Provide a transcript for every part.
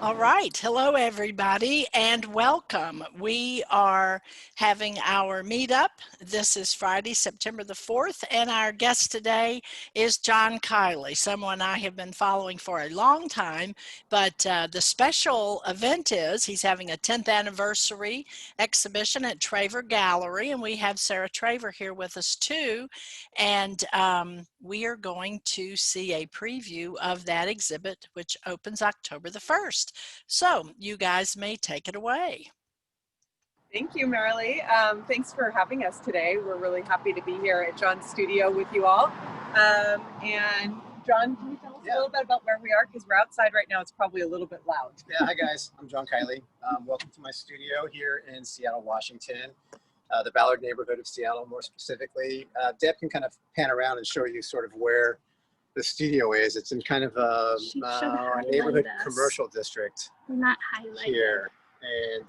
All right. Hello, everybody, and welcome. We are having our meetup. This is Friday, September the 4th, and our guest today is John Kiley, someone I have been following for a long time. But the special event is he's having a 10th anniversary exhibition at Traver Gallery, and we have Sarah Traver here with us too. And we are going to see a preview of that exhibit, which opens October the 1st. So you guys may take it away. Thank you, Marilee. Thanks for having us today. We're really happy to be here at John's studio with you all. And John, can you tell us a little bit about where we are? Because we're outside right now. It's probably a little bit loud. Yeah, hi guys. I'm John Kiley. Welcome to my studio here in Seattle, Washington, the Ballard neighborhood of Seattle, more specifically. Deb can kind of pan around and show you sort of where the studio is. It's in kind of a neighborhood commercial district. We're not highlighted here, and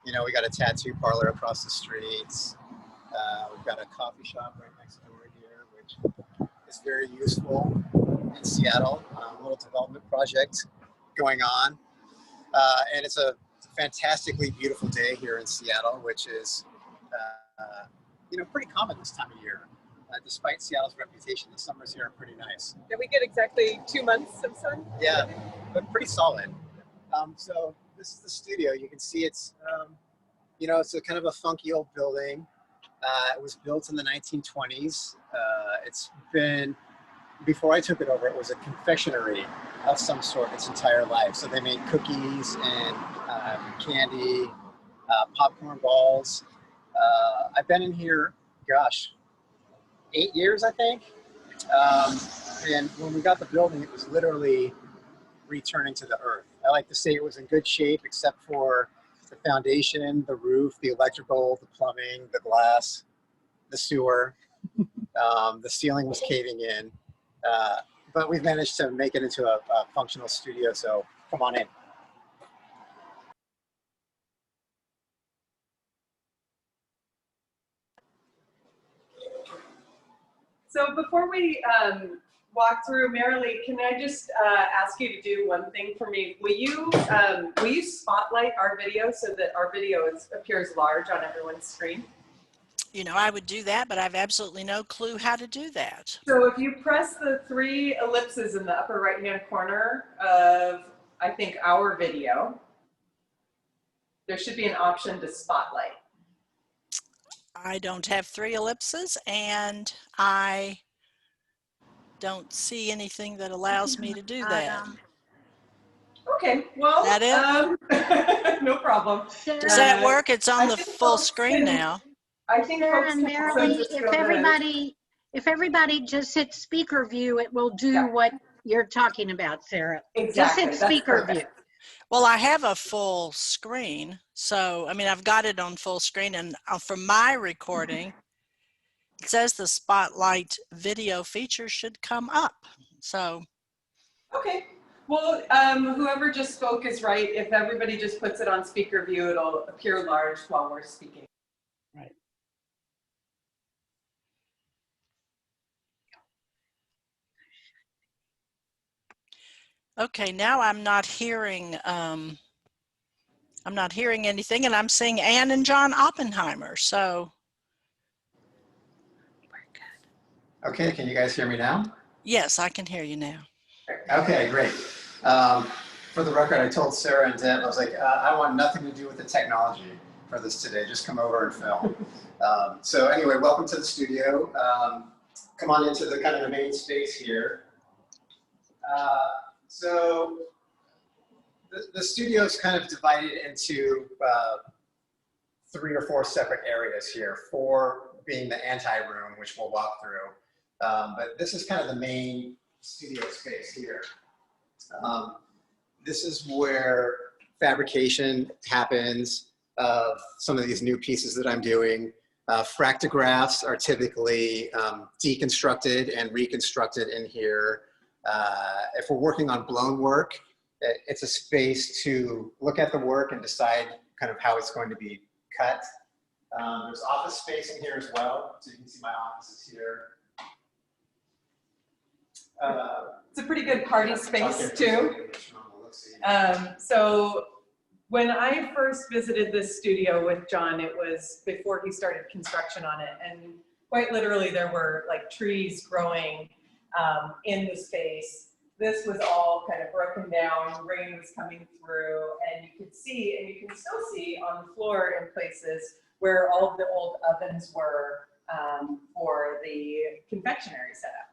you know, we got a tattoo parlor across the street. We've got a coffee shop right next door here, which is very useful in Seattle. A little development project going on, and it's a fantastically beautiful day here in Seattle, which is you know, pretty common this time of year. Despite Seattle's reputation, the summers here are pretty nice. Did we get exactly 2 months of sun? Yeah, but pretty solid. So this is the studio. You can see it's, you know, it's a kind of a funky old building. It was built in the 1920s. It's been, before I took it over, it was a confectionery of some sort its entire life. So they made cookies and candy, popcorn balls. I've been in here, gosh, 8 years, I think. And when we got the building, it was literally returning to the earth. I like to say it was in good shape, except for the foundation, the roof, the electrical, the plumbing, the glass, the sewer. The ceiling was caving in. But we've managed to make it into a functional studio, so come on in. So before we walk through, Marilee, can I just ask you to do one thing for me? Will you spotlight our video so that our video appears large on everyone's screen? You know, I would do that, but I have absolutely no clue how to do that. So if you press the 3 ellipses in the upper right-hand corner of, I think, our video, there should be an option to spotlight. I don't have 3 ellipses, and I don't see anything that allows me to do that. Okay, well, that it? No problem. Does that work? It's on the full screen now. I think Sarah and Marilee, if everybody just hits speaker view, it will do what you're talking about, Sarah. Exactly. Just hit speaker view. Well, I have a full screen, so I mean, I've got it on full screen, and from my recording, it says the spotlight video feature should come up. So. Okay. Well, whoever just spoke is right. If everybody just puts it on speaker view, it'll appear large while we're speaking. Right. Okay, now I'm not hearing anything, and I'm seeing Ann and John Oppenheimer, so. We're good. Okay, can you guys hear me now? Yes, I can hear you now. Okay, great. For the record, I told Sarah and Deb, I was like, I want nothing to do with the technology for this today. Just come over and film. So anyway, welcome to the studio. Come on into the kind of the main space here. So the studio is kind of divided into 3 or 4 separate areas here, 4 being the anti-room, which we'll walk through. But this is kind of the main studio space here. This is where fabrication happens of some of these new pieces that I'm doing. Fractographs are typically deconstructed and reconstructed in here. If we're working on blown work, it's a space to look at the work and decide kind of how it's going to be cut. There's office space in here as well, so you can see my office is here. It's a pretty good party space too. So when I first visited this studio with John, it was before he started construction on it, and quite literally there were like trees growing in the space. This was all kind of broken down, rain was coming through, and you could see, and you can still see on the floor in places where all of the old ovens were for the confectionery setup.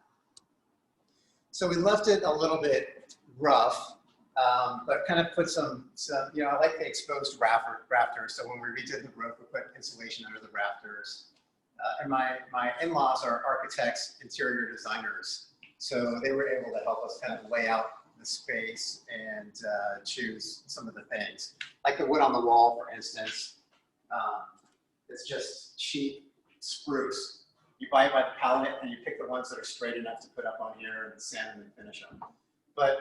So we left it a little bit rough, but kind of put some you know, I like the exposed rafters. So when we redid the roof, we put insulation under the rafters. And my in-laws are architects, interior designers. So they were able to help us kind of lay out the space and choose some of the things. Like the wood on the wall, for instance, it's just cheap spruce. You buy it by the pallet and you pick the ones that are straight enough to put up on here and sand them and finish them. But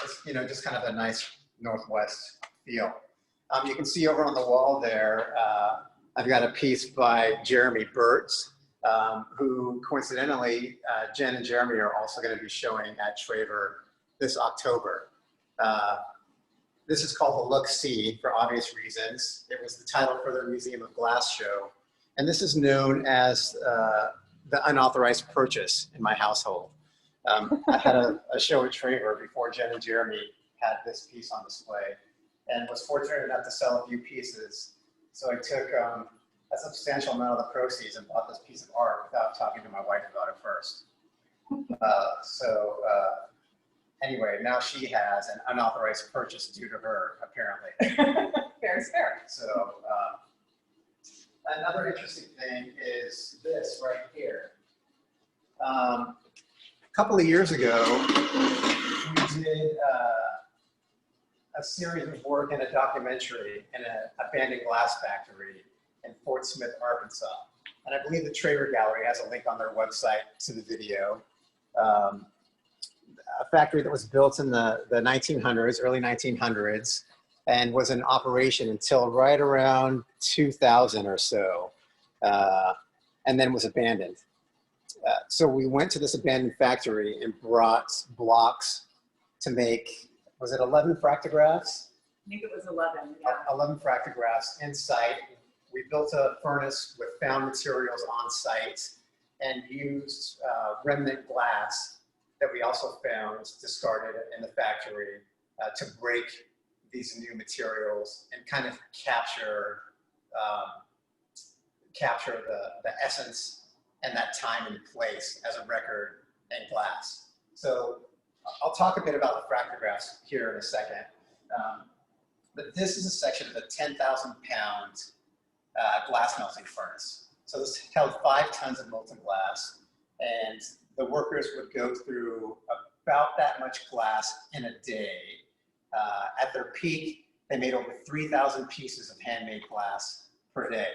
it's, you know, just kind of a nice Northwest feel. You can see over on the wall there, I've got a piece by Jeremy Burtz, who coincidentally, Jen and Jeremy are also going to be showing at Traver this October. This is called The Look-See for obvious reasons. It was the title for their Museum of Glass show. And this is known as the Unauthorized Purchase in my household. I had a show at Traver before Jen and Jeremy had this piece on display, and was fortunate enough to sell a few pieces. So I took a substantial amount of the proceeds and bought this piece of art without talking to my wife about it first. Anyway, now she has an unauthorized purchase due to her, apparently. Fair is fair. So another interesting thing is this right here. A couple of years ago, we did a series of work in a documentary in an abandoned glass factory in Fort Smith, Arkansas. And I believe the Traver Gallery has a link on their website to the video. A factory that was built in the 1900s, early 1900s, and was in operation until right around 2000 or so, and then was abandoned. So we went to this abandoned factory and brought blocks to make, was it 11 fractographs? I think it was 11, yeah. 11 fractographs in site. We built a furnace with found materials on site and used remnant glass that we also found discarded in the factory to break these new materials and kind of capture the essence and that time and place as a record and glass. So I'll talk a bit about the fractographs here in a second. But this is a section of a 10,000 pound glass melting furnace. So this held 5 tons of molten glass, and the workers would go through about that much glass in a day. At their peak, they made over 3,000 pieces of handmade glass per day.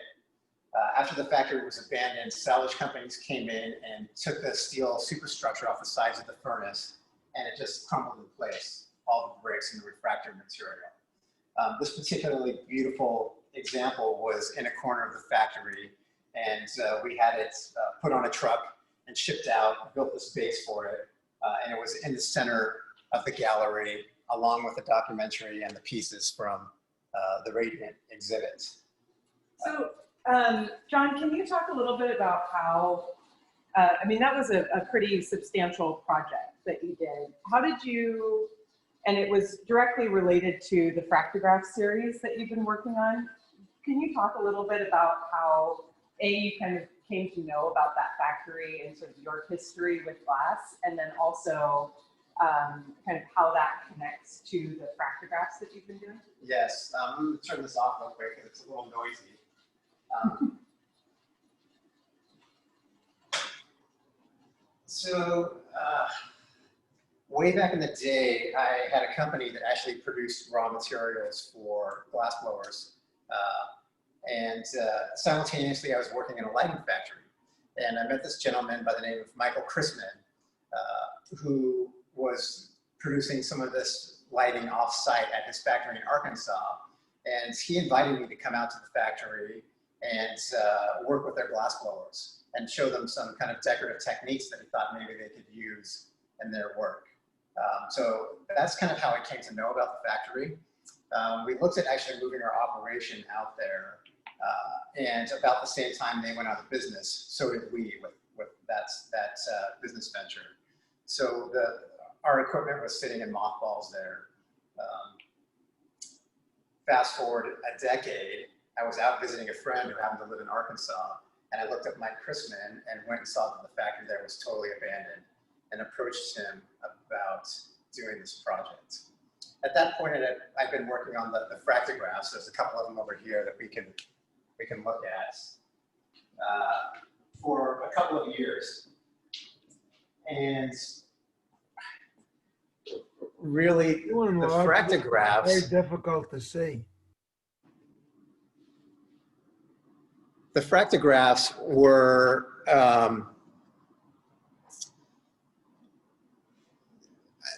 After the factory was abandoned, salvage companies came in and took the steel superstructure off the sides of the furnace, and it just crumbled in place, all the bricks and the refractory material. This particularly beautiful example was in a corner of the factory, and we had it put on a truck and shipped out, built the space for it, and it was in the center of the gallery, along with the documentary and the pieces from the Radiant exhibit. So, John, can you talk a little bit about how, I mean, that was a pretty substantial project that you did. How did you, and it was directly related to the Fractograph series that you've been working on. Can you talk a little bit about how, you kind of came to know about that factory and sort of your history with glass, and then also kind of how that connects to the fractographs that you've been doing? Yes, I'm going to turn this off real quick because it's a little noisy. Way back in the day, I had a company that actually produced raw materials for glass blowers. Simultaneously, I was working in a lighting factory. And I met this gentleman by the name of Michael Chrisman, who was producing some of this lighting off-site at his factory in Arkansas. And he invited me to come out to the factory and work with their glass blowers and show them some kind of decorative techniques that he thought maybe they could use and their work. So that's kind of how I came to know about the factory. We looked at actually moving our operation out there, and about the same time they went out of business, so did we with that business venture. So our equipment was sitting in mothballs there. Fast forward a decade, I was out visiting a friend who happened to live in Arkansas, and I looked up Mike Chrisman and went and saw that the factory there was totally abandoned, and approached him about doing this project. At that point, I've been working on the fractographs. There's a couple of them over here that we can look at for a couple of years. And really, the fractographs, very difficult to see. the fractographs were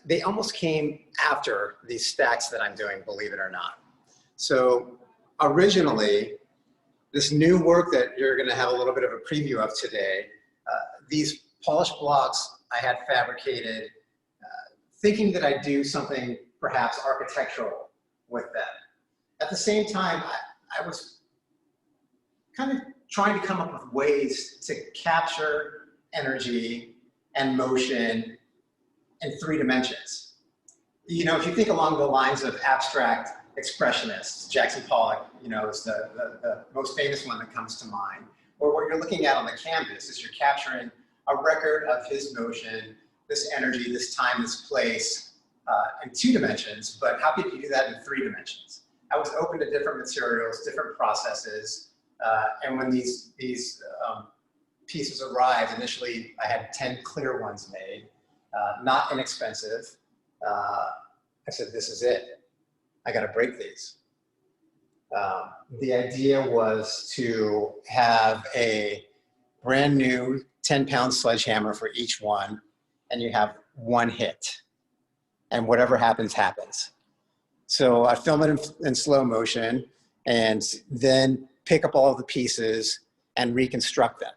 they almost came after these stacks that I'm doing, believe it or not. So originally, this new work that you're going to have a little bit of a preview of today, these polished blocks I had fabricated thinking that I'd do something perhaps architectural with them. At the same time, I was kind of trying to come up with ways to capture energy and motion in 3 dimensions. You know, if you think along the lines of abstract expressionists, Jackson Pollock, you know, is the most famous one that comes to mind. Or what you're looking at on the canvas is you're capturing a record of his motion, this energy, this time, this place, in 2 dimensions, but how could you do that in 3 dimensions? I was open to different materials, different processes, and when these pieces arrived, initially I had 10 clear ones made, not inexpensive. I said, this is it. I got to break these. The idea was to have a brand new 10-pound sledgehammer for each one, and you have 1 hit, and whatever happens, happens. So I film it in slow motion, and then pick up all of the pieces and reconstruct them.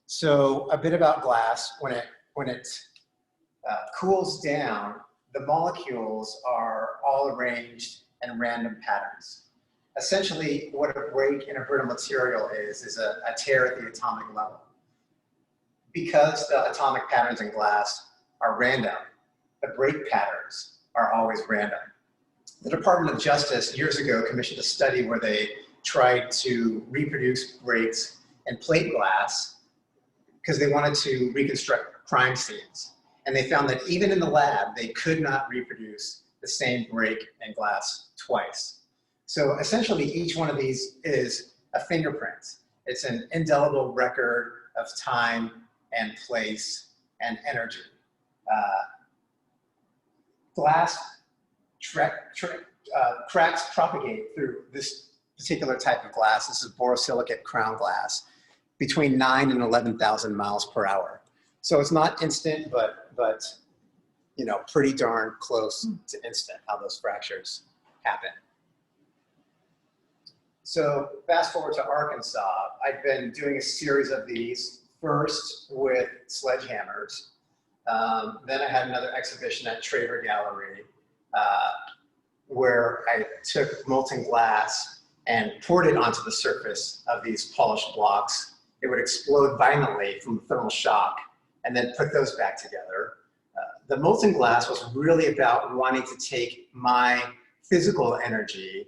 So a bit about glass: when it cools down, the molecules are all arranged in random patterns. Essentially, what a break in a brittle material is a tear at the atomic level. Because the atomic patterns in glass are random, the break patterns are always random. The Department of Justice years ago commissioned a study where they tried to reproduce breaks in plate glass because they wanted to reconstruct crime scenes. And they found that even in the lab, they could not reproduce the same break in glass twice. So essentially, each one of these is a fingerprint. It's an indelible record of time and place and energy. Glass cracks propagate through this particular type of glass. This is borosilicate crown glass, between 9 and 11,000 miles per hour. So it's not instant, but you know, pretty darn close to instant how those fractures happen. So fast forward to Arkansas, I've been doing a series of these, first with sledgehammers. Then I had another exhibition at Traver Gallery where I took molten glass and poured it onto the surface of these polished blocks. It would explode violently from thermal shock, and then put those back together. The molten glass was really about wanting to take my physical energy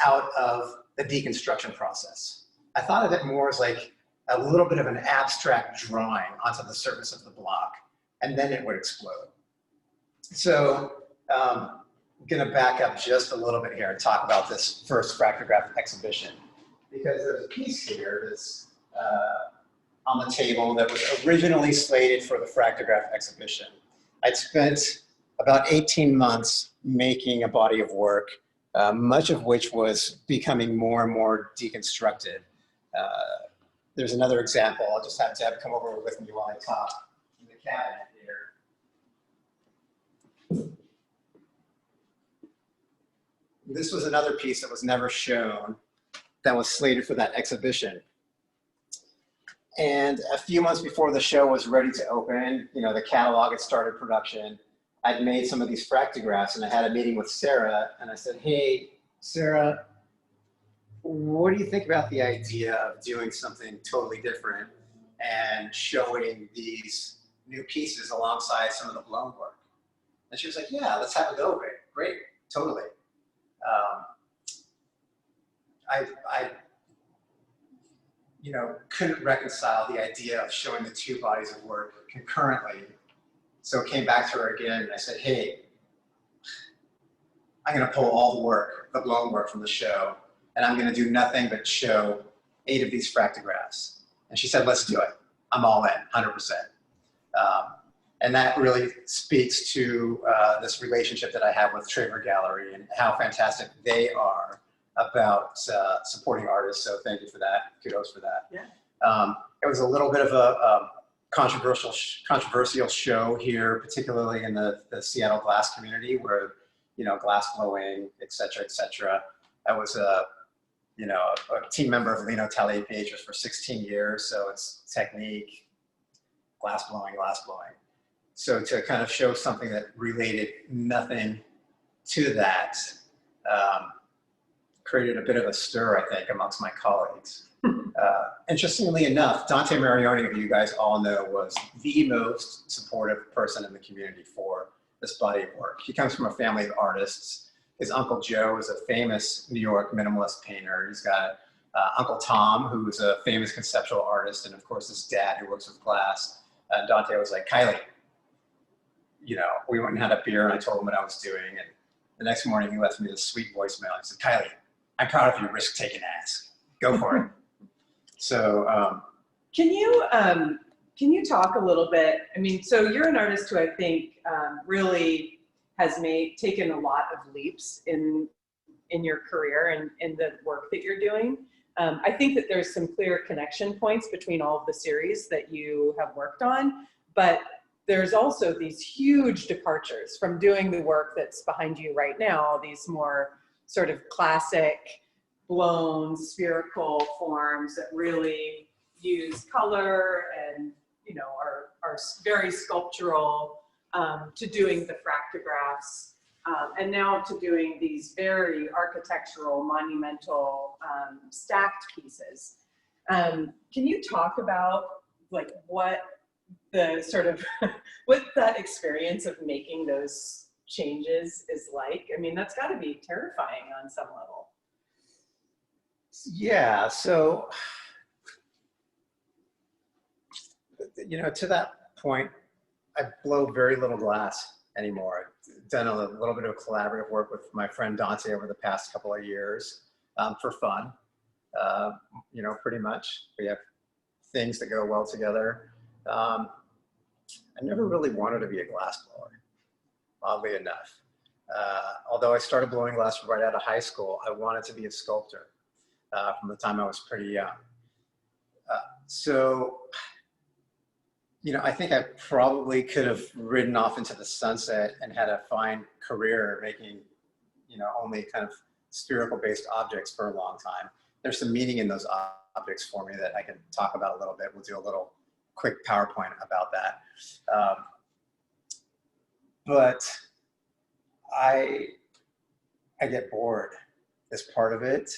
out of the deconstruction process. I thought of it more as like a little bit of an abstract drawing onto the surface of the block, and then it would explode. So I'm gonna back up just a little bit here and talk about this first Fractograph exhibition, because there's a piece here that's on the table that was originally slated for the Fractograph exhibition. I'd spent about 18 months making a body of work, much of which was becoming more and more deconstructed. There's another example. I'll just have Deb come over with me while I talk in the cabinet here. This was another piece that was never shown that was slated for that exhibition. And a few months before the show was ready to open, you know, the catalog had started production. I'd made some of these fractographs, and I had a meeting with Sarah, and I said, hey, Sarah, what do you think about the idea of doing something totally different and showing these new pieces alongside some of the blown work? And she was like, yeah, let's have a go of it. Great, totally. I you know, couldn't reconcile the idea of showing the two bodies of work concurrently. So it came back to her again, and I said, hey, I'm gonna pull all the work, the blown work from the show, and I'm gonna do nothing but show 8 of these fractographs. And she said, let's do it. I'm all in, 100%. And that really speaks to this relationship that I have with Traver Gallery and how fantastic they are about supporting artists. So thank you for that. Kudos for that. Yeah. It was a little bit of a controversial show here, particularly in the Seattle glass community, where, you know, glass blowing, et cetera. I was a team member of Lino Talley Pages for 16 years. So it's technique, glass blowing. So to kind of show something that related nothing to that, created a bit of a stir, I think, amongst my colleagues. Interestingly enough, Dante Marioni, who you guys all know, was the most supportive person in the community for this body of work. He comes from a family of artists. His Uncle Joe is a famous New York minimalist painter. He's got Uncle Tom, who's a famous conceptual artist, and of course his dad, who works with glass. Dante was like, Kiley, you know, we went and had a beer, and I told him what I was doing, and the next morning he left me this sweet voicemail. He said, Kiley, I'm proud of your risk-taking ass. Go for it. So, can you talk a little bit? I mean, so you're an artist who I think really has taken a lot of leaps in your career and in the work that you're doing. I think that there's some clear connection points between all of the series that you have worked on, but there's also these huge departures from doing the work that's behind you right now, these more sort of classic, blown, spherical forms that really use color and, you know, are very sculptural, to doing the fractographs, and now to doing these very architectural, monumental, stacked pieces. Can you talk about like what the sort of, what that experience of making those changes is like? I mean, that's got to be terrifying on some level. yeah, so, you know, to that point, I blow very little glass anymore. I've done a little bit of collaborative work with my friend Dante over the past couple of years, for fun, you know, pretty much. We have things that go well together. I never really wanted to be a glass blower, oddly enough. Although I started blowing glass right out of high school, I wanted to be a sculptor from the time I was pretty young. So, you know, I think I probably could have ridden off into the sunset and had a fine career making, you know, only kind of spherical based objects for a long time. There's some meaning in those objects for me that I can talk about a little bit. We'll do a little quick PowerPoint about that. But I get bored as part of it,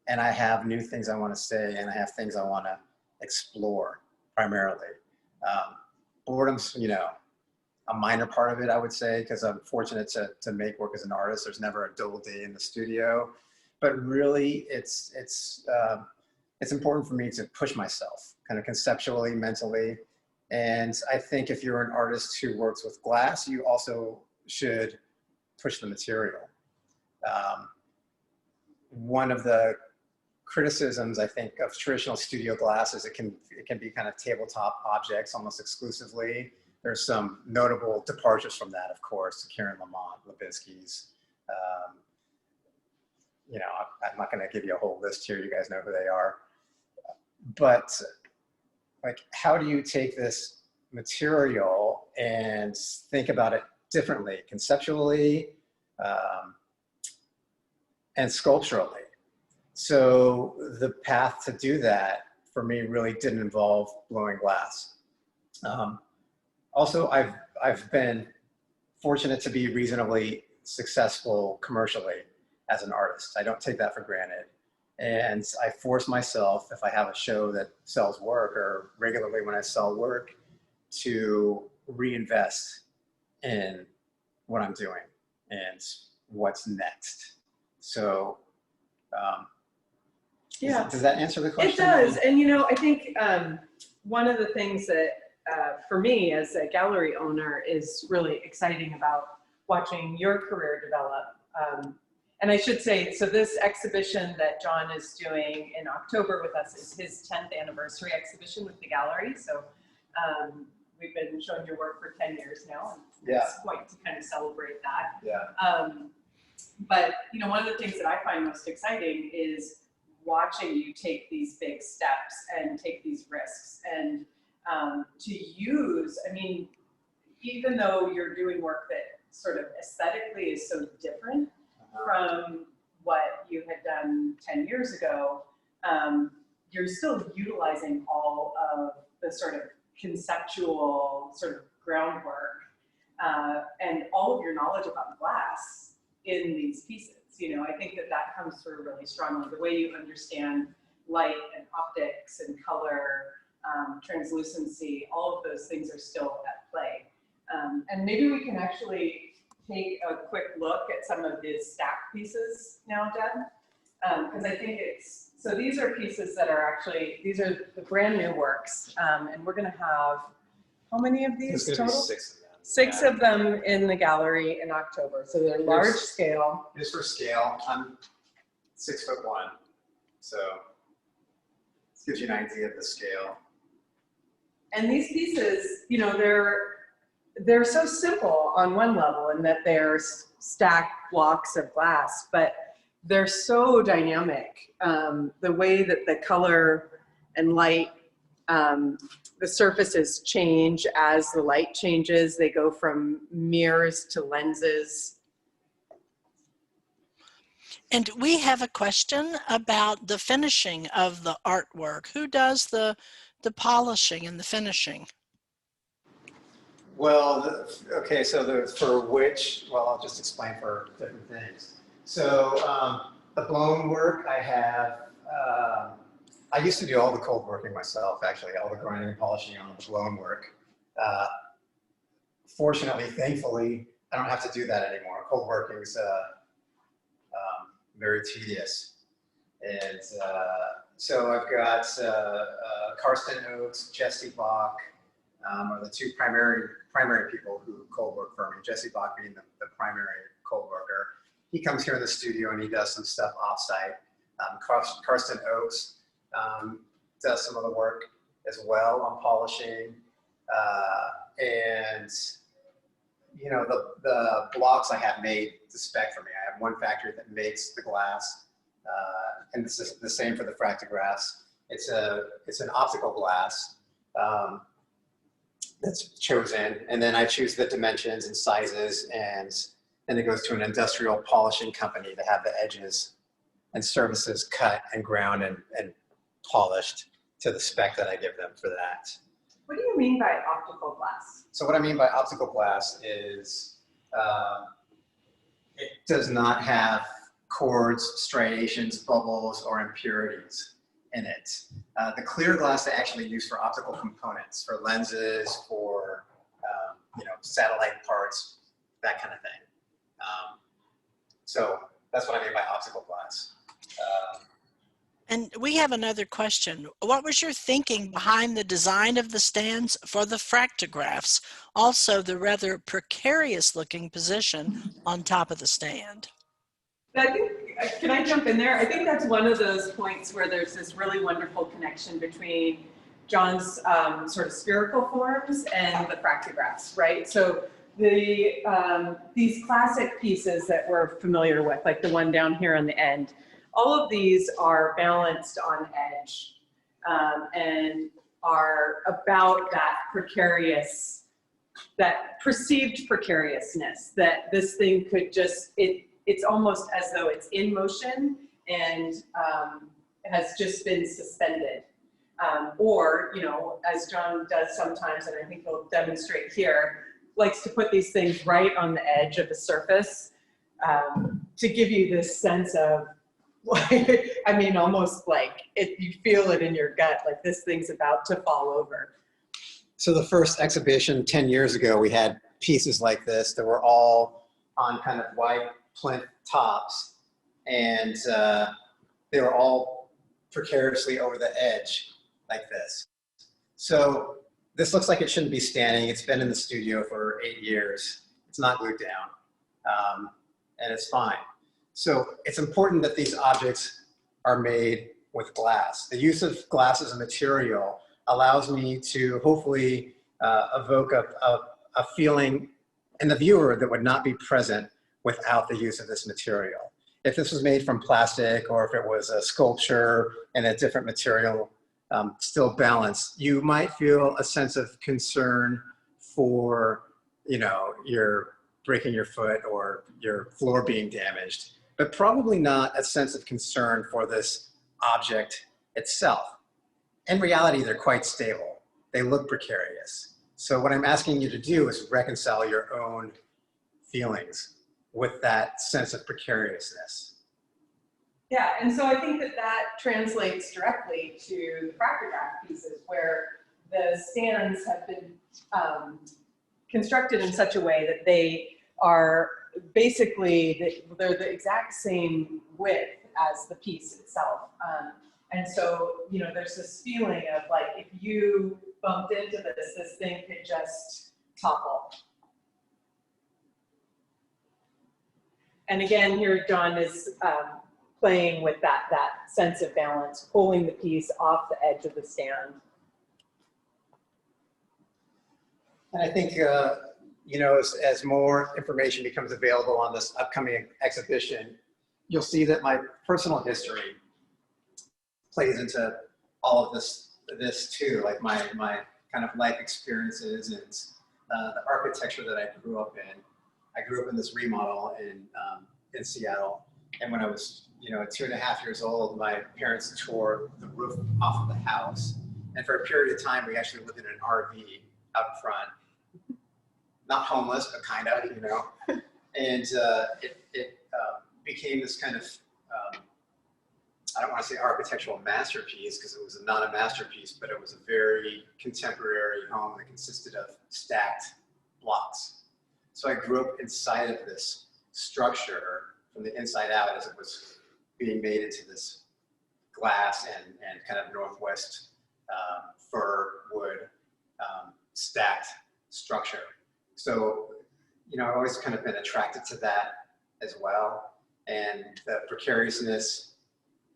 and I have new things I want to say, and I have things I want to explore primarily. Boredom's, you know, a minor part of it, I would say, because I'm fortunate to make work as an artist. There's never a dull day in the studio, but really it's important for me to push myself kind of conceptually, mentally. And I think if you're an artist who works with glass, you also should push the material. One of the criticisms, I think, of traditional studio glass is it can be kind of tabletop objects almost exclusively. There's some notable departures from that, of course, Kieran Lamont, Lebinsky's. You know, I'm not going to give you a whole list here. You guys know who they are. But like, how do you take this material and think about it differently, conceptually and sculpturally? So the path to do that for me really didn't involve blowing glass. Also, I've been fortunate to be reasonably successful commercially as an artist. I don't take that for granted. And I force myself, if I have a show that sells work, or regularly when I sell work, to reinvest in what I'm doing and what's next. So, yeah. Does that answer the question? It does. And, you know, I think one of the things that for me as a gallery owner is really exciting about watching your career develop. And I should say, so this exhibition that John is doing in October with us is his 10th anniversary exhibition with the gallery. So we've been showing your work for 10 years now. And Yeah. it's quite to kind of celebrate that. Yeah. But, you know, one of the things that I find most exciting is watching you take these big steps and take these risks and to use, I mean, even though you're doing work that sort of aesthetically is so different from what you had done 10 years ago, you're still utilizing all of the sort of conceptual sort of groundwork and all of your knowledge about glass in these pieces. You know, I think that that comes through really strongly. The way you understand light and optics and color, translucency, all of those things are still at play. And maybe we can actually take a quick look at some of these stack pieces now, Deb, because I think it's, so these are pieces that are actually, these are the brand new works, and we're going to have, how many of these There's total? gonna be 6 of them. 6 of them in the gallery in October, so they're large scale. Just for scale, I'm 6'1", so this gives you an idea of the scale. And these pieces, you know, they're so simple on one level in that they're stacked blocks of glass, but they're so dynamic. The way that the color and light, the surfaces change as the light changes. They go from mirrors to lenses. And we have a question about the finishing of the artwork. Who does the polishing and the finishing? Well, okay, so for which, well, I'll just explain for different things. So the blown work I have, I used to do all the cold working myself, actually, all the grinding and polishing on the blown work. Fortunately, thankfully, I don't have to do that anymore. Cold working is very tedious. And so I've got Karsten Oates, Jesse Bach, are the two primary people who cold work for me. Jesse Bach being the primary cold worker. He comes here in the studio and he does some stuff offsite. Karsten Oates does some of the work as well on polishing. And you know, the blocks I have made to spec for me. I have one factory that makes the glass, and this is the same for the Fractographs. It's an optical glass that's chosen, and then I choose the dimensions and sizes, and then it goes to an industrial polishing company to have the edges and surfaces cut and ground and polished to the spec that I give them for that. What do you mean by optical glass? So what I mean by optical glass is it does not have cords, striations, bubbles, or impurities in it. The clear glass they actually use for optical components, for lenses, for you know, satellite parts, that kind of thing. So that's what I mean by optical glass. And we have another question. What was your thinking behind the design of the stands for the Fractographs? Also, the rather precarious looking position on top of the stand. I think, can I jump in there? I think that's one of those points where there's this really wonderful connection between John's sort of spherical forms and the Fractographs, right? So these classic pieces that we're familiar with, like the one down here on the end, all of these are balanced on edge and are about that precarious, that perceived precariousness, that this thing could just, it's almost as though it's in motion and has just been suspended, or, you know, as John does sometimes, and I think he'll demonstrate here, likes to put these things right on the edge of the surface to give you this sense of, I mean, almost like you feel it in your gut, like this thing's about to fall over. So the first exhibition 10 years ago, we had pieces like this that were all on kind of wide plinth tops, and they were all precariously over the edge like this. So this looks like it shouldn't be standing. It's been in the studio for 8 years. It's not glued down, and it's fine. So it's important that these objects are made with glass. The use of glass as a material allows me to hopefully evoke a feeling in the viewer that would not be present without the use of this material. If this was made from plastic, or if it was a sculpture and a different material, still balanced, you might feel a sense of concern for, you know, you're breaking your foot or your floor being damaged, but probably not a sense of concern for this object itself. In reality, they're quite stable. They look precarious. So what I'm asking you to do is reconcile your own feelings with that sense of precariousness. Yeah, and so I think that that translates directly to the Fractograph pieces, where the stands have been constructed in such a way that they are basically, they're the exact same width as the piece itself. And so, you know, there's this feeling of like, if you bumped into this thing could just topple. And again, here John is playing with that sense of balance, pulling the piece off the edge of the stand. And I think, you know, as more information becomes available on this upcoming exhibition, you'll see that my personal history plays into all of this too, like my kind of life experiences and the architecture that I grew up in. I grew up in this remodel in Seattle, and when I was, you know, 2.5 years old, my parents tore the roof off of the house, and for a period of time, we actually lived in an RV out front. Not homeless, but kind of, you know, and it became this kind of, I don't want to say architectural masterpiece, because it was not a masterpiece, but it was a very contemporary home that consisted of stacked blocks. So I grew up inside of this structure from the inside out as it was being made into this glass and kind of Northwest fir wood stacked structure. So, you know, I've always kind of been attracted to that as well. And the precariousness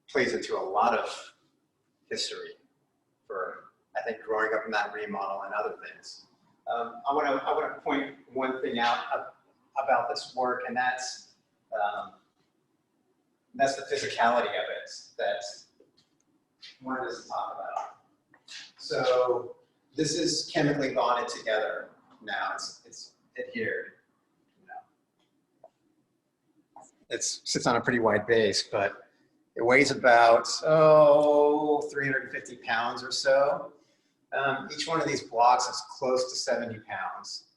plays into a lot of history for, I think, growing up in that remodel and other things. I want to point one thing out about this work, and that's the physicality of it that one doesn't talk about. So this is chemically bonded together now. It's adhered. You know. It sits on a pretty wide base, but it weighs about 350 pounds or so. Each one of these blocks is close to 70 pounds.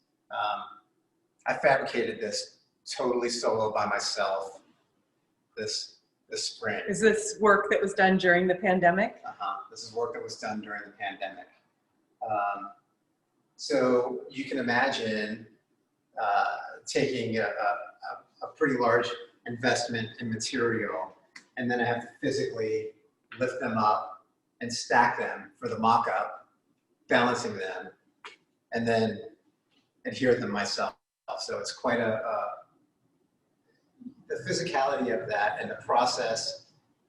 I fabricated this totally solo by myself this spring. Is this work that was done during the pandemic? This is work that was done during the pandemic. So you can imagine taking a pretty large investment in material, and then I have to physically lift them up and stack them for the mock-up, balancing them, and then adhere them myself. So it's quite the physicality of that and the process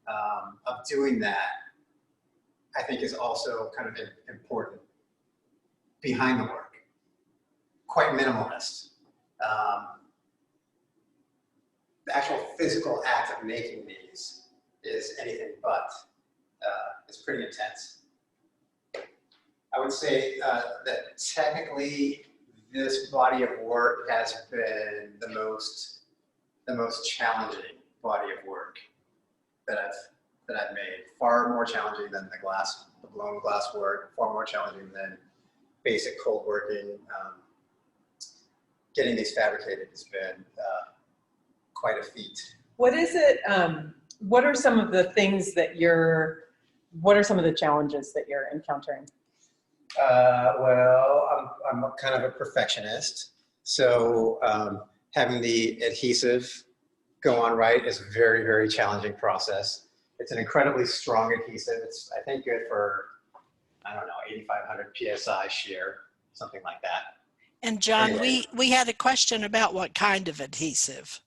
of doing that, I think, is also kind of important behind the work. Quite minimalist. The actual physical act of making these is anything but. It's pretty intense. I would say that technically this body of work has been the most challenging body of work that I've that I've made. Far more challenging than the blown glass work, far more challenging than basic cold working. Getting these fabricated has been quite a feat. What is it, what are some of the things that what are some of the challenges that you're encountering? Well, I'm kind of a perfectionist. So having the adhesive go on right is a very, very challenging process. It's an incredibly strong adhesive. It's, I think, good for, I don't know, 8,500 PSI shear, something like that. And John, Anyway. we had a question about what kind of adhesive.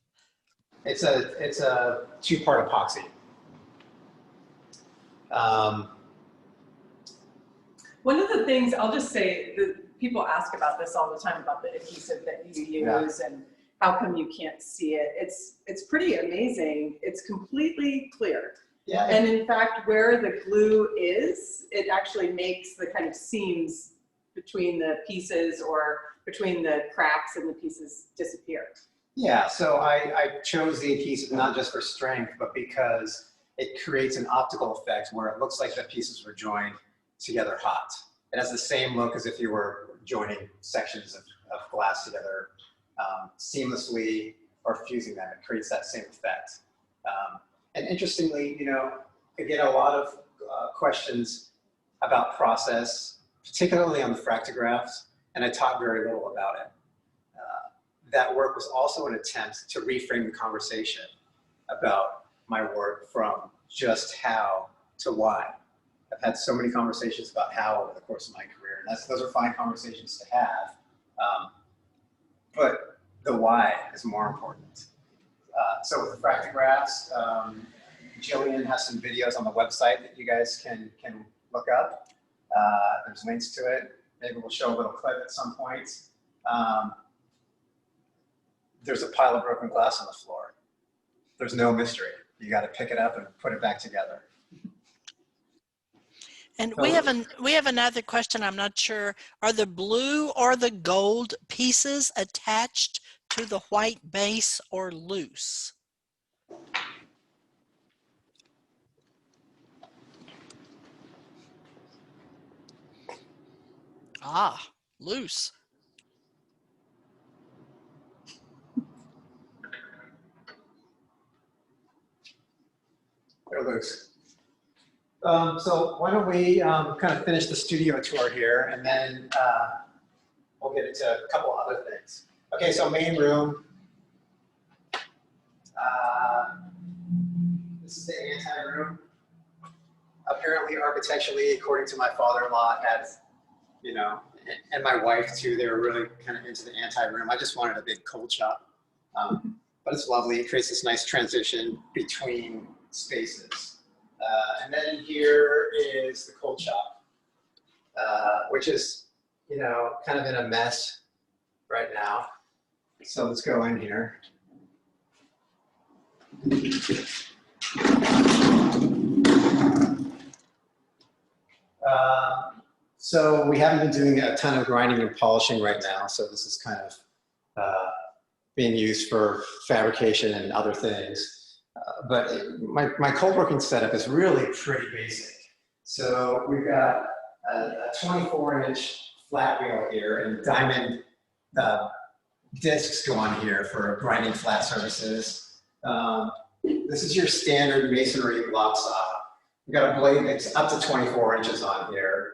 It's a two-part epoxy. One of the things, I'll just say, that people ask about this all the time, about the adhesive that you use and how come you can't see it. It's pretty amazing. It's completely clear. Yeah. And in fact, where the glue is, it actually makes the kind of seams between the pieces or between the cracks and the pieces disappear. Yeah, so I chose the adhesive not just for strength, but because it creates an optical effect where it looks like the pieces were joined together hot. It has the same look as if you were joining sections of glass together seamlessly or fusing them. It creates that same effect. And interestingly, you know, I get a lot of questions about process, particularly on the fractographs, and I talk very little about it. That work was also an attempt to reframe the conversation about my work from just how to why. I've had so many conversations about how over the course of my career, and those are fine conversations to have, but the why is more important. So with the fractographs, Jillian has some videos on the website that you guys can look up. There's links to it. Maybe we'll show a little clip at some point. There's a pile of broken glass on the floor. There's no mystery. You got to pick it up and put it back together. And we have another question. I'm not sure. Are the blue or the gold pieces attached to the white base or loose? Ah, loose. They're loose. So why don't we kind of finish the studio tour here, and then we'll get into a couple other things. Okay, so main room. This is the anti-room. Apparently, architecturally, according to my father-in-law, has, you know, and my wife too, they were really kind of into the anti-room. I just wanted a big cold shop. But it's lovely. It creates this nice transition between spaces. And then here is the cold shop, which is, you know, kind of in a mess right now. So let's go in here. So we haven't been doing a ton of grinding and polishing right now. So this is kind of being used for fabrication and other things. But my cold working setup is really pretty basic. So we've got a 24-inch flat wheel here, and diamond discs go on here for grinding flat surfaces. This is your standard masonry block saw. We've got a blade that's up to 24 inches on here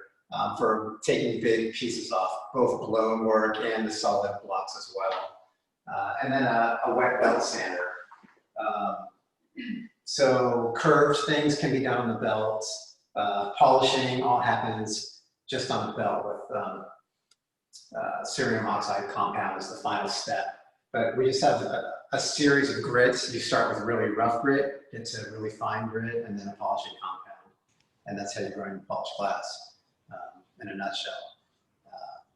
for taking big pieces off, both blown work and the solid blocks as well. And then a wet belt sander. So curved things can be done on the belt. Polishing all happens just on the belt with cerium oxide compound is the final step. But we just have a series of grits. You start with really rough grit, get to really fine grit, and then a polishing compound. And that's how you grind and polish glass in a nutshell.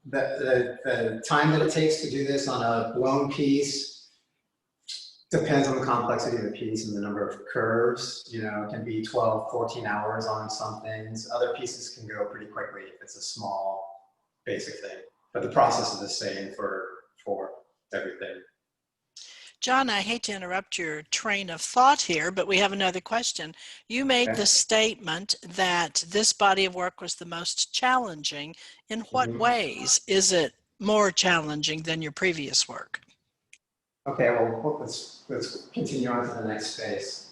The time that it takes to do this on a blown piece depends on the complexity of the piece and the number of curves. You know, it can be 12, 14 hours on some things. Other pieces can go pretty quickly if it's a small, basic thing. But the process is the same for everything. John, I hate to interrupt your train of thought here, but we have another question. You made the statement that this body of work was the most challenging. In what ways is it more challenging than your previous work? Okay, well, let's continue on to the next phase.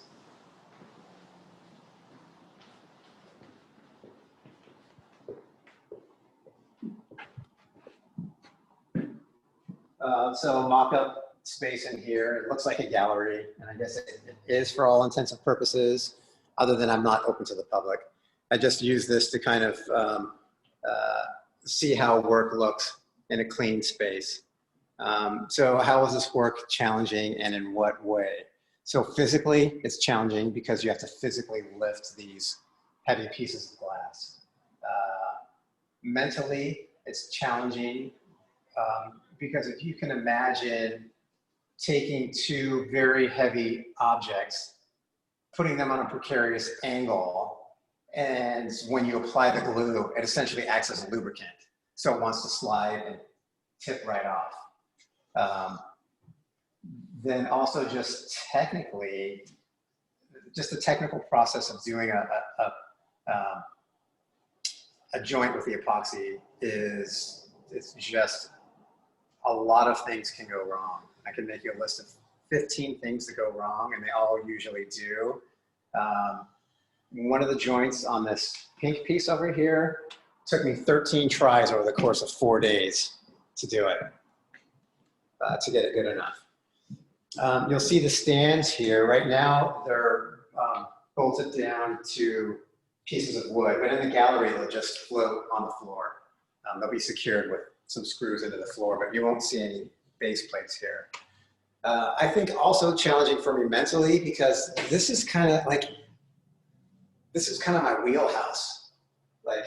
So mock-up space in here. It looks like a gallery, and I guess it is for all intents and purposes, other than I'm not open to the public. I just use this to kind of see how work looks in a clean space. So how is this work challenging, and in what way? So physically, it's challenging because you have to physically lift these heavy pieces of glass. Mentally, it's challenging because if you can imagine taking two very heavy objects, putting them on a precarious angle, and when you apply the glue, it essentially acts as a lubricant. So it wants to slide and tip right off. Then also just technically, just the technical process of doing a joint with the epoxy it's just a lot of things can go wrong. I can make you a list of 15 things that go wrong, and they all usually do. One of the joints on this pink piece over here took me 13 tries over the course of 4 days to do it, to get it good enough. You'll see the stands here. Right now, they're bolted down to pieces of wood, but in the gallery, they'll just float on the floor. They'll be secured with some screws into the floor, but you won't see any base plates here. I think also challenging for me mentally, because this is kind of my wheelhouse. Like,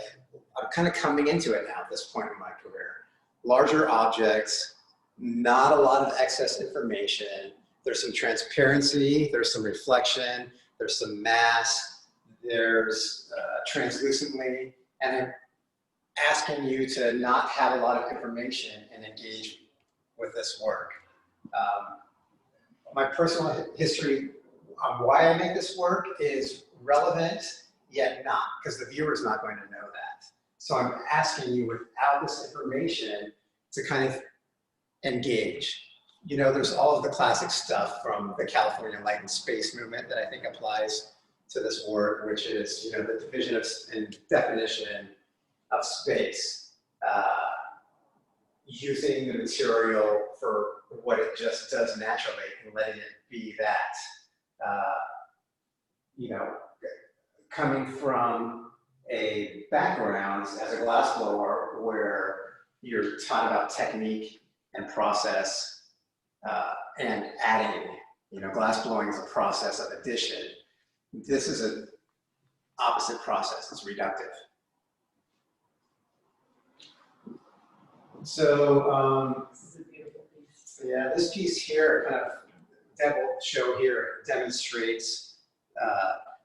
I'm kind of coming into it now at this point in my career. Larger objects, not a lot of excess information. There's some transparency, there's some reflection, there's some mass, there's translucently, and I'm asking you to not have a lot of information and engage with this work. My personal history on why I make this work is relevant, yet not, because the viewer's not going to know that. So I'm asking you, without this information, to kind of engage. You know, there's all of the classic stuff from the California Light and Space movement that I think applies to this work, which is, you know, the division of and definition of space, using the material for what it just does naturally and letting it be that. You know, coming from a background as a glassblower where you're taught about technique and process and adding, you know, glassblowing is a process of addition. This is an opposite process, it's reductive. So, yeah, this piece here, kind of devil show here, demonstrates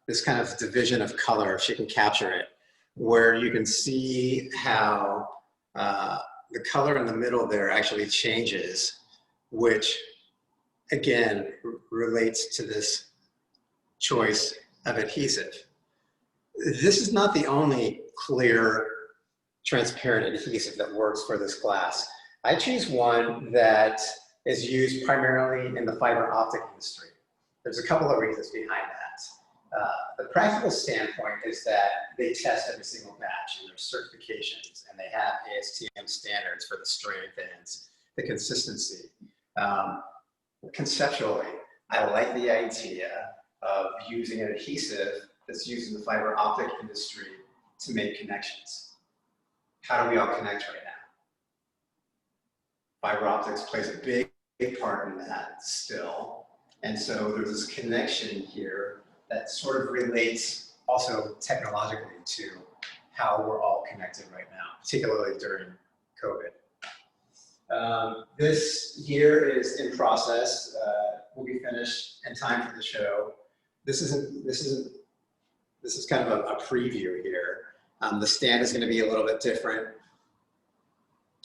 this kind of division of color, if you can capture it, where you can see how the color in the middle there actually changes, which again relates to this choice of adhesive. This is not the only clear, transparent adhesive that works for this glass. I choose one that is used primarily in the fiber optic industry. There's a couple of reasons behind that. The practical standpoint is that they test every single batch and there's certifications, and they have ASTM standards for the strength and the consistency. Conceptually, I like the idea of using an adhesive that's used in the fiber optic industry to make connections. How do we all connect right now? Fiber optics plays a big part in that still. And so there's this connection here that sort of relates also technologically to how we're all connected right now, particularly during COVID. This year is in process. Will be finished in time for the show. This is kind of a preview here. The stand is going to be a little bit different,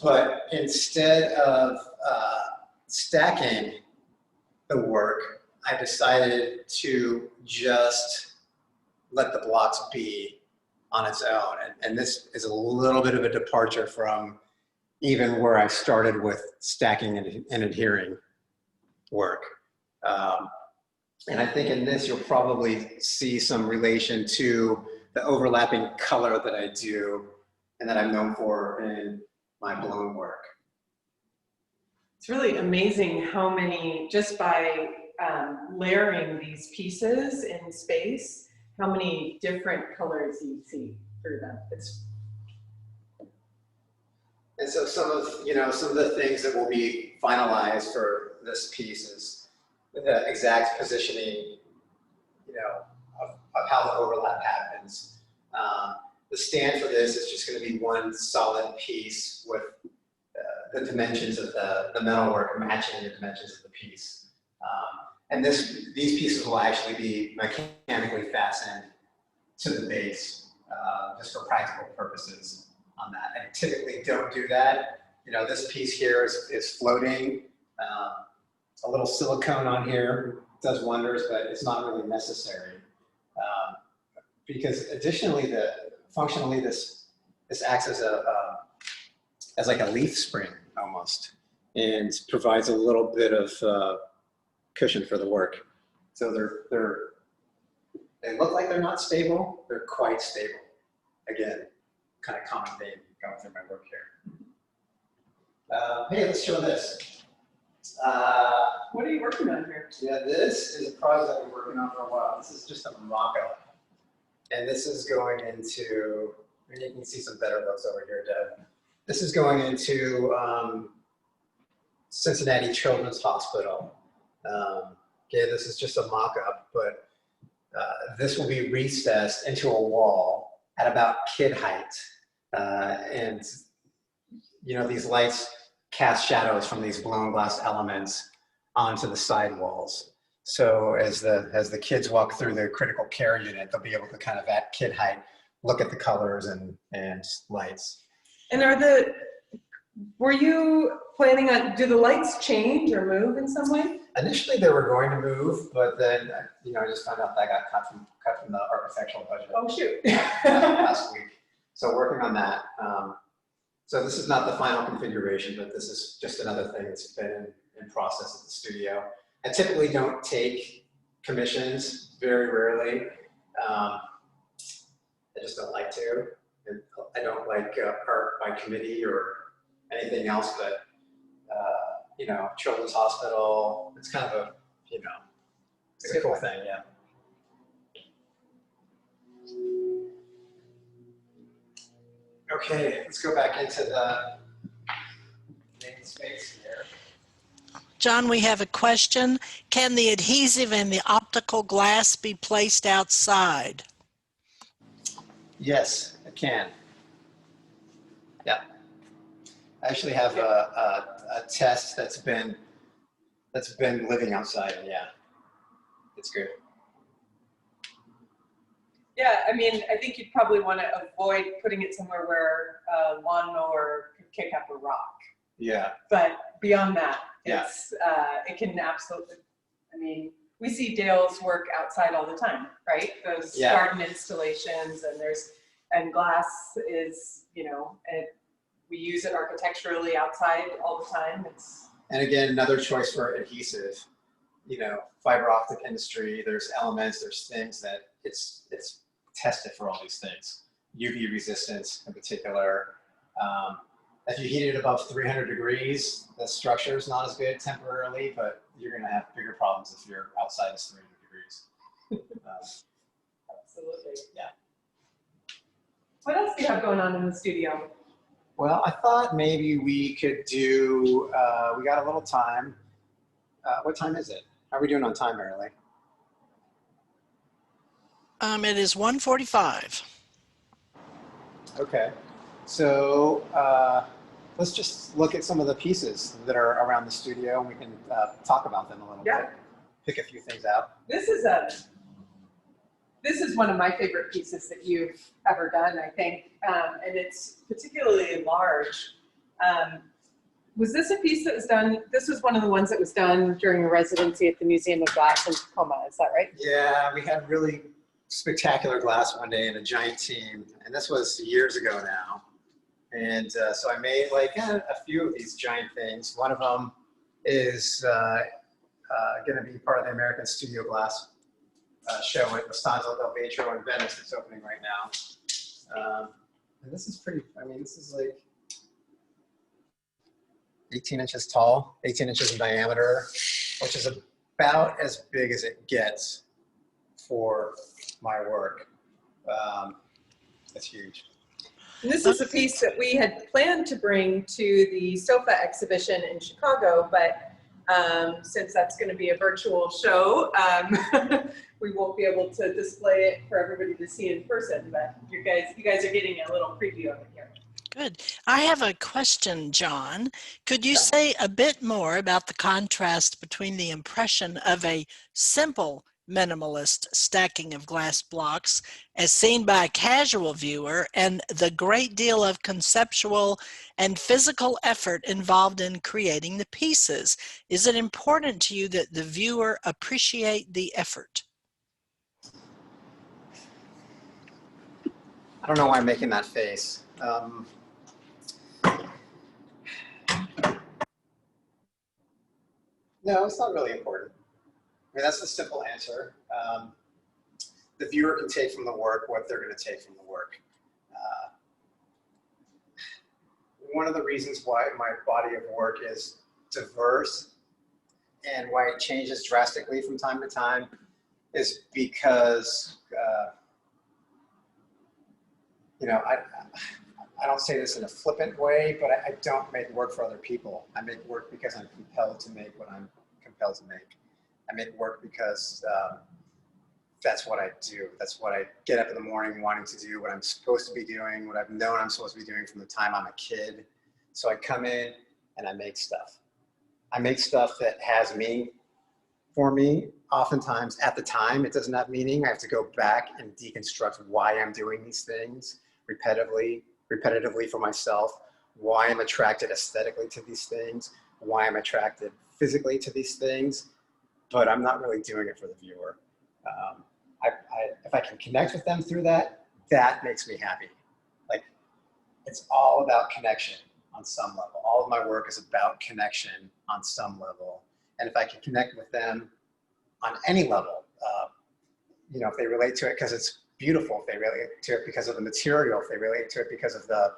but instead of stacking the work, I decided to just let the blocks be on its own. And this is a little bit of a departure from even where I started with stacking and adhering work. And I think in this, you'll probably see some relation to the overlapping color that I do and that I'm known for in my blown work. It's really amazing how many, just by layering these pieces in space, how many different colors you see through them. And so some of the things that will be finalized for this piece is the exact positioning, of how the overlap happens. The stand for this is just going to be one solid piece with the dimensions of the metalwork matching the dimensions of the piece. And these pieces will actually be mechanically fastened to the base, just for practical purposes on that. I typically don't do that. This piece here is floating. A little silicone on here does wonders, but it's not really necessary. Because additionally, functionally, this acts as like a leaf spring almost, and provides a little bit of cushion for the work. So they look like they're not stable. They're quite stable. Again, kind of common theme going through my work here. Hey, let's show this. What are you working on here? Yeah, this is a project I've been working on for a while. This is just a mock-up. And this is going into, and you can see some better looks over here, Deb. This is going into Cincinnati Children's Hospital. Okay, this is just a mock-up, but this will be recessed into a wall at about kid height. And these lights cast shadows from these blown glass elements onto the side walls. So as the kids walk through the critical care unit, they'll be able to kind of at kid height look at the colors and lights. And were you planning on, do the lights change or move in some way? Initially they were going to move, but then I just found out that I got cut from the architectural budget. Oh shoot. Last week. So working on that. So this is not the final configuration, but this is just another thing that's been in process at the studio. I typically don't take commissions, very rarely. I just don't like to. And I don't like art by committee or anything else, but Children's Hospital, it's kind of a, it's a cool thing, yeah. Okay, let's go back into the main space here. John, we have a question. Can the adhesive and the optical glass be placed outside? Yes, it can. Yeah. I actually have a test that's been living outside, and yeah, it's good. Yeah, I mean, I think you'd probably want to avoid putting it somewhere where a lawnmower could kick up a rock. Yeah. But beyond that, yeah. It can absolutely, I mean, we see Dale's work outside all the time, right? Those garden installations, and glass is, and we use it architecturally outside all the time. And again, another choice for adhesive, fiber optic industry, there's elements, there's things that it's tested for all these things. UV resistance in particular. If you heat it above 300 degrees, the structure is not as good temporarily, but you're going to have bigger problems if you're outside of 300 degrees. Absolutely. Yeah. What else do you have going on in the studio? Well, I thought maybe we could do, we got a little time. What time is it? How are we doing on time, Marilee? It is 1:45. Okay. So let's just look at some of the pieces that are around the studio, and we can talk about them a little bit. Pick a few things out. This is one of my favorite pieces that you've ever done, I think, and it's particularly large. Was this a piece that was done, this was one of the ones that was done during a residency at the Museum of Glass in Tacoma, is that right? Yeah, we had really spectacular glass one day in a giant team, and this was years ago now. And so I made like a few of these giant things. One of them is going to be part of the American Studio Glass show at Costanzo del Vetro in Venice. It's opening right now. And this is pretty, I mean, this is like 18 inches tall, 18 inches in diameter, which is about as big as it gets for my work. It's huge. And this is a piece that we had planned to bring to the SOFA exhibition in Chicago, but since that's going to be a virtual show, we won't be able to display it for everybody to see in person, but you guys are getting a little preview of it here. Good. I have a question, John. Could you say a bit more about the contrast between the impression of a simple minimalist stacking of glass blocks as seen by a casual viewer and the great deal of conceptual and physical effort involved in creating the pieces? Is it important to you that the viewer appreciate the effort? I don't know why I'm making that face. No, it's not really important. I mean, that's the simple answer. The viewer can take from the work what they're going to take from the work. One of the reasons why my body of work is diverse and why it changes drastically from time to time is because, you know, I don't say this in a flippant way, but I don't make work for other people. I make work because I'm compelled to make what I'm compelled to make. I make work because that's what I do. That's what I get up in the morning wanting to do, what I'm supposed to be doing, what I've known I'm supposed to be doing from the time I'm a kid. So I come in and I make stuff. I make stuff that has meaning for me. Oftentimes at the time, it doesn't have meaning. I have to go back and deconstruct why I'm doing these things repetitively for myself, why I'm attracted aesthetically to these things, why I'm attracted physically to these things, but I'm not really doing it for the viewer. If I can connect with them through that, that makes me happy. Like, it's all about connection on some level. All of my work is about connection on some level. And if I can connect with them on any level, you know, if they relate to it because it's beautiful, if they relate to it because of the material, if they relate to it because of the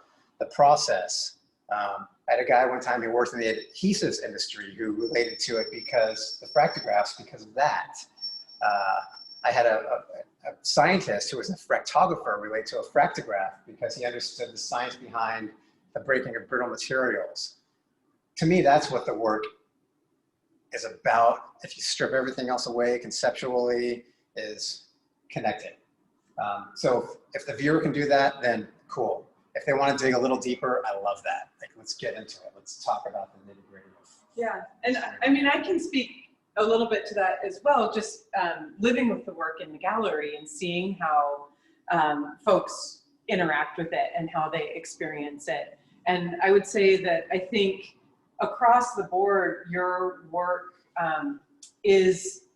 process. I had a guy one time who worked in the adhesives industry who related to it because the fractographs, because of that. I had a scientist who was a fractographer relate to a fractograph because he understood the science behind the breaking of brittle materials. To me, that's what the work is about. If you strip everything else away conceptually, is connected. So if the viewer can do that, then cool. If they want to dig a little deeper, I love that. Like, let's get into it. Let's talk about the nitty-gritty. Yeah, and I mean, I can speak a little bit to that as well, just living with the work in the gallery and seeing how folks interact with it and how they experience it. And I would say that I think across the board, your work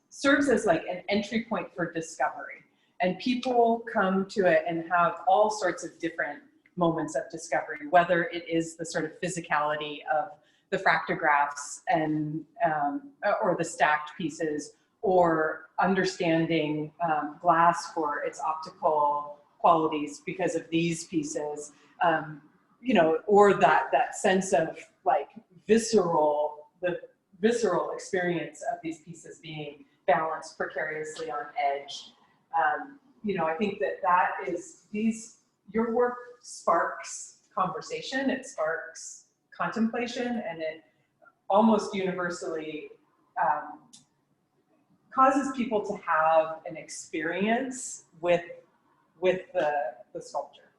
serves as like an entry point for discovery. And people come to it and have all sorts of different moments of discovery, whether it is the sort of physicality of the fractographs and or the stacked pieces, or understanding glass for its optical qualities because of these pieces, you know, or that sense of like the visceral experience of these pieces being balanced precariously on edge. You know, I think that is your work sparks conversation, it sparks contemplation, and it almost universally causes people to have an experience with the sculpture,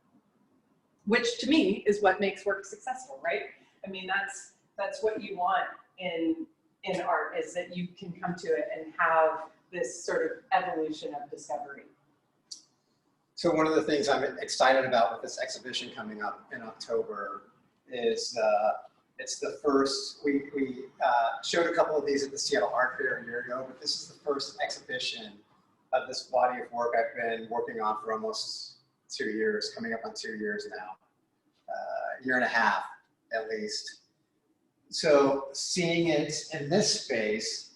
which to me is what makes work successful, right? I mean, that's what you want in art, is that you can come to it and have this sort of evolution of discovery. So one of the things I'm excited about with this exhibition coming up in October is It's the first, we showed a couple of these at the Seattle Art Fair a year ago, but this is the first exhibition of this body of work I've been working on for almost 2 years, coming up on 2 years now, a year and a half at least. So seeing it in this space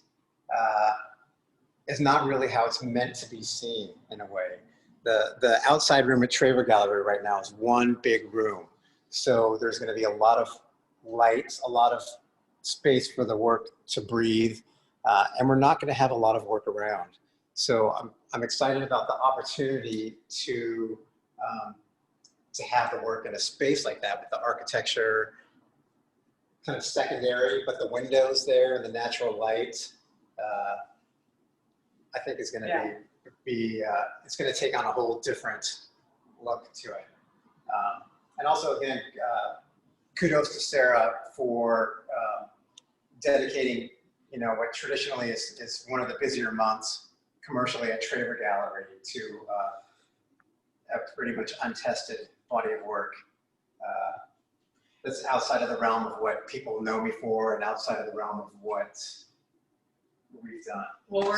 is not really how it's meant to be seen in a way. The outside room at Traver Gallery right now is one big room. So there's going to be a lot of light, a lot of space for the work to breathe, and we're not going to have a lot of work around. So I'm excited about the opportunity to have the work in a space like that with the architecture kind of secondary, but the windows there and the natural light, I think is going to be it's going to take on a whole different look to it. And also, again, kudos to Sarah for dedicating, you know, what traditionally is one of the busier months commercially at Traver Gallery to a pretty much untested body of work that's outside of the realm of what people know me for and outside of the realm of what we've done. Well,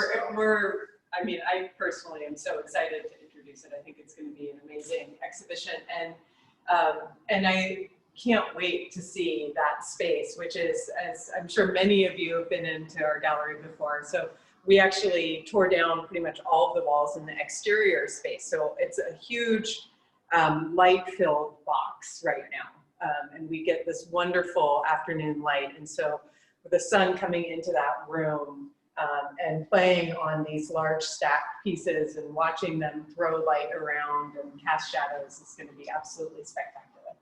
I mean, I personally am so excited to introduce it. I think it's going to be an amazing exhibition, and I can't wait to see that space, which is, as I'm sure many of you have been into our gallery before. So we actually tore down pretty much all of the walls in the exterior space. So it's a huge light-filled box right now, and we get this wonderful afternoon light. And so with the sun coming into that room, and playing on these large stacked pieces and watching them throw light around and cast shadows is going to be absolutely spectacular.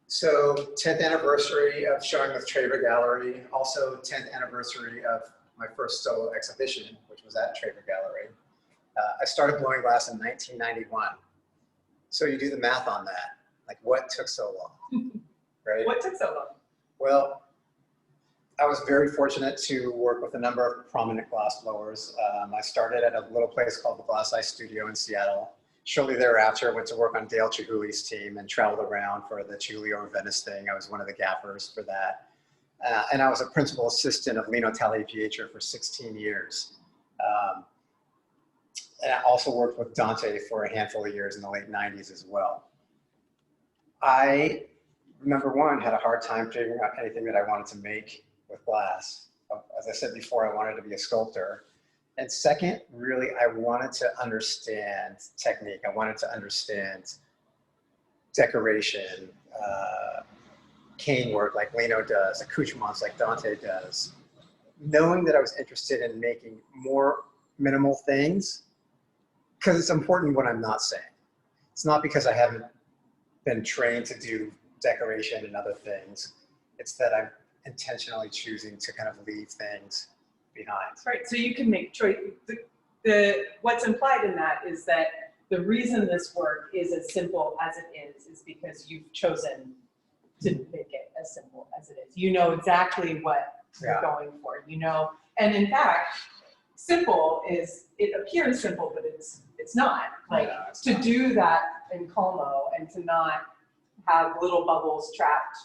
So 10th anniversary of showing with Traver Gallery, also 10th anniversary of my first solo exhibition, which was at Traver Gallery. I started blowing glass in 1991. So you do the math on that. Like, what took so long, right? What took so long? Well, I was very fortunate to work with a number of prominent glass blowers. I started at a little place called the Glass Eye Studio in Seattle. Shortly thereafter, I went to work on Dale Chihuly's team and traveled around for the Chihuly over Venice thing. I was one of the gaffers for that. And I was a principal assistant of Lino Tagliapietro for 16 years. And I also worked with Dante for a handful of years in the late 90s as well. I, number one, had a hard time figuring out anything that I wanted to make with glass. As I said before, I wanted to be a sculptor. And second, really, I wanted to understand technique. I wanted to understand decoration, cane work like Lino does, accoutrements like Dante does. Knowing that I was interested in making more minimal things, because it's important what I'm not saying. It's not because I haven't been trained to do decoration and other things. It's that I'm intentionally choosing to kind of leave things behind. Right, so you can make choice. What's implied in that is that the reason this work is as simple as it is because you've chosen to make it as simple as it is. You know exactly what you're going for, you know, and in fact, simple is, it appears simple, but it's not. Like, to do that in Como and to not have little bubbles trapped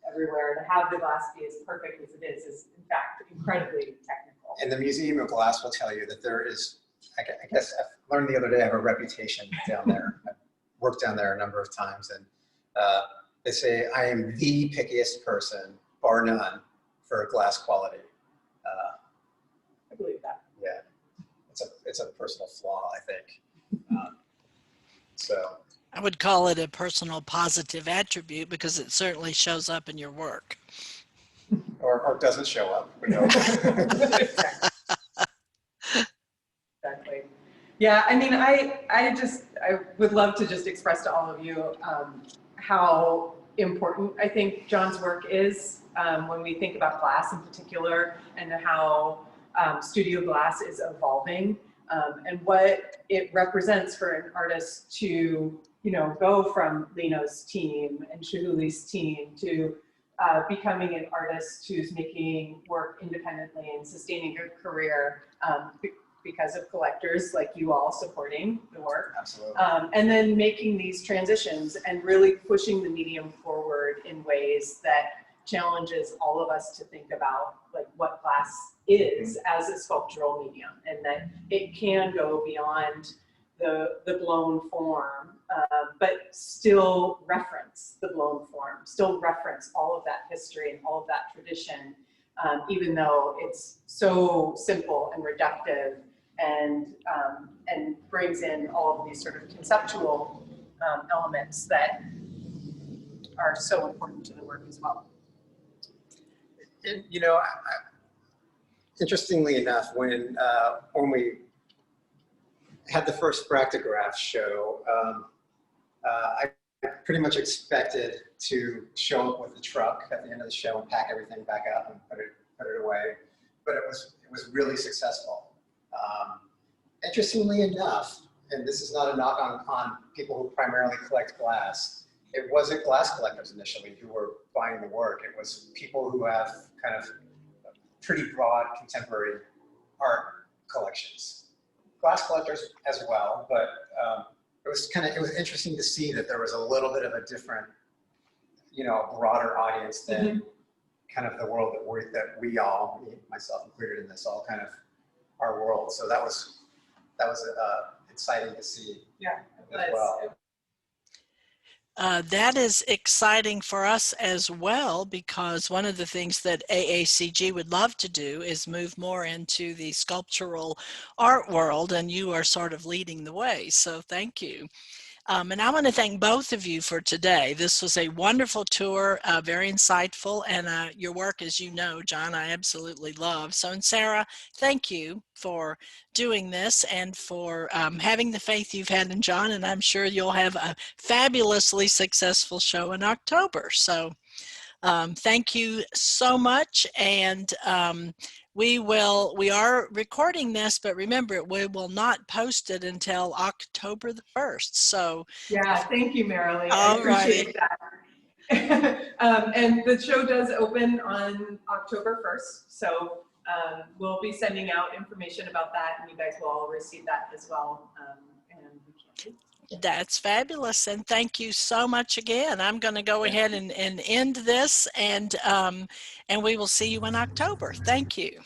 everywhere, to have the glass be as perfect as it is in fact incredibly technical. And the Museum of Glass will tell you that there is, I guess I learned the other day, I have a reputation down there. I've worked down there a number of times, and they say I am the pickiest person, bar none, for glass quality. I believe that. Yeah, it's a personal flaw, I think. So I would call it a personal positive attribute because it certainly shows up in your work. or doesn't show up. We know. Exactly. Yeah, I mean, I would love to just express to all of you how important I think John's work is when we think about glass in particular, and how studio glass is evolving, and what it represents for an artist to, you know, go from Lino's team and Chihuly's team to becoming an artist who's making work independently and sustaining a career because of collectors like you all supporting the work. Absolutely. And then making these transitions and really pushing the medium forward in ways that challenges all of us to think about like what glass is as a sculptural medium, and that it can go beyond the blown form, but still reference the blown form, still reference all of that history and all of that tradition, even though it's so simple and reductive, and brings in all of these sort of conceptual elements that are so important to the work as well. And, you know, interestingly enough, when we had the first Fractograph show, I pretty much expected to show up with the truck at the end of the show and pack everything back up and put it away, but it was really successful. Interestingly enough, and this is not a knock on people who primarily collect glass, it wasn't glass collectors initially who were buying the work. It was people who have kind of pretty broad contemporary art collections. Glass collectors as well, but it was interesting to see that there was a little bit of a different, you know, broader audience than kind of the world that we all, myself included in this, all kind of our world. So that was exciting to see. Yeah, as well. That is exciting for us as well, because one of the things that AACG would love to do is move more into the sculptural art world, and you are sort of leading the way. So thank you. And I want to thank both of you for today. This was a wonderful tour, very insightful, and your work, as you know, John, I absolutely love. So, and Sarah, thank you for doing this and for having the faith you've had in John, and I'm sure you'll have a fabulously successful show in October. So thank you so much, and we are recording this, but remember, we will not post it until October the 1st. So yeah, thank you, Marilee. I all appreciate that. And the show does open on October 1st. So we'll be sending out information about that, and you guys will all receive that as well. And we can't wait. That's fabulous, and thank you so much again. I'm going to go ahead and end this, and we will see you in October. Thank you.